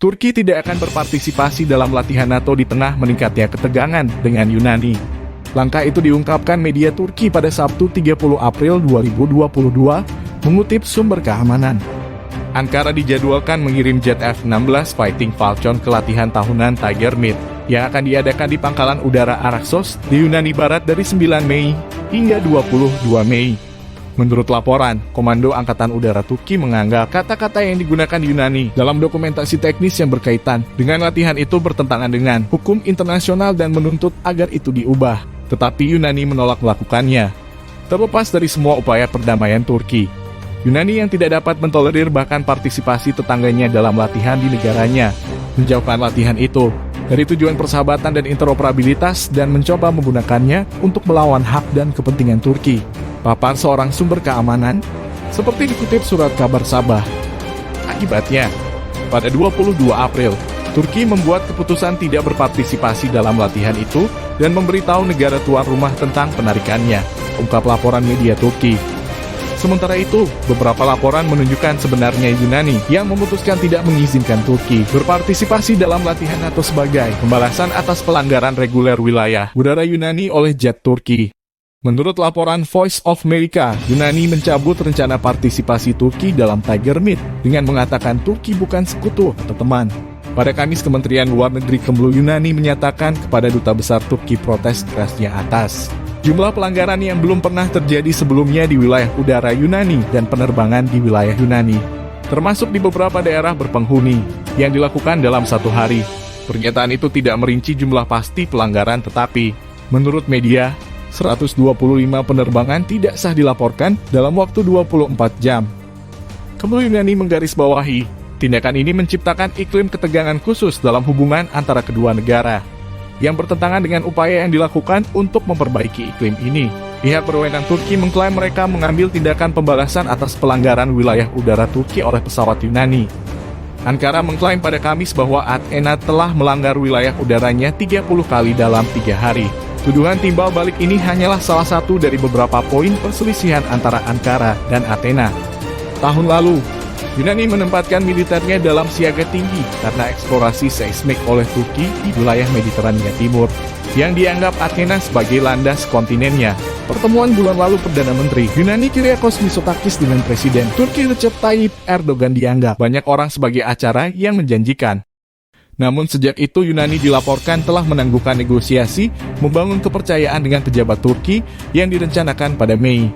Turki tidak akan berpartisipasi dalam latihan NATO di tengah meningkatnya ketegangan dengan Yunani. Langkah itu diungkapkan media Turki pada Sabtu 30 April 2022, mengutip sumber keamanan. Ankara dijadwalkan mengirim jet F-16 Fighting Falcon ke latihan tahunan Tiger Meet yang akan diadakan di Pangkalan Udara Araksos di Yunani Barat dari 9 Mei hingga 22 Mei. Menurut laporan, Komando Angkatan Udara Turki menganggap kata-kata yang digunakan Yunani dalam dokumentasi teknis yang berkaitan dengan latihan itu bertentangan dengan hukum internasional dan menuntut agar itu diubah. Tetapi Yunani menolak melakukannya. Terlepas dari semua upaya perdamaian Turki, Yunani yang tidak dapat mentolerir bahkan partisipasi tetangganya dalam latihan di negaranya, menjauhkan latihan itu dari tujuan persahabatan dan interoperabilitas dan mencoba menggunakannya untuk melawan hak dan kepentingan Turki. Papar seorang sumber keamanan, seperti dikutip surat kabar Sabah. Akibatnya, pada 22 April, Turki membuat keputusan tidak berpartisipasi dalam latihan itu dan memberitahu negara tuan rumah tentang penarikannya, ungkap laporan media Turki. Sementara itu, beberapa laporan menunjukkan sebenarnya Yunani yang memutuskan tidak mengizinkan Turki berpartisipasi dalam latihan NATO sebagai pembalasan atas pelanggaran reguler wilayah udara Yunani oleh jet Turki. Menurut laporan Voice of America, Yunani mencabut rencana partisipasi Turki dalam Tiger Meet dengan mengatakan Turki bukan sekutu atau teman. Pada Kamis, Kementerian Luar Negeri Kemlu Yunani menyatakan kepada Duta Besar Turki protes kerasnya atas jumlah pelanggaran yang belum pernah terjadi sebelumnya di wilayah udara Yunani dan penerbangan di wilayah Yunani, termasuk di beberapa daerah berpenghuni, yang dilakukan dalam satu hari. Pernyataan itu tidak merinci jumlah pasti pelanggaran, tetapi menurut media, 125 penerbangan tidak sah dilaporkan dalam waktu 24 jam. Kemlu Yunani menggarisbawahi, tindakan ini menciptakan iklim ketegangan khusus dalam hubungan antara kedua negara, yang bertentangan dengan upaya yang dilakukan untuk memperbaiki iklim ini. Pihak berwenang Turki mengklaim mereka mengambil tindakan pembalasan atas pelanggaran wilayah udara Turki oleh pesawat Yunani. Ankara mengklaim pada Kamis bahwa Athena telah melanggar wilayah udaranya 30 kali dalam 3 hari. Tuduhan timbal balik ini hanyalah salah satu dari beberapa poin perselisihan antara Ankara dan Athena. Tahun lalu, Yunani menempatkan militernya dalam siaga tinggi karena eksplorasi seismik oleh Turki di wilayah Mediterania Timur, yang dianggap Athena sebagai landas kontinennya. Pertemuan bulan lalu Perdana Menteri Yunani Kyriakos Mitsotakis dengan Presiden Turki Recep Tayyip Erdogan dianggap banyak orang sebagai acara yang menjanjikan. Namun sejak itu Yunani dilaporkan telah menangguhkan negosiasi membangun kepercayaan dengan pejabat Turki yang direncanakan pada Mei.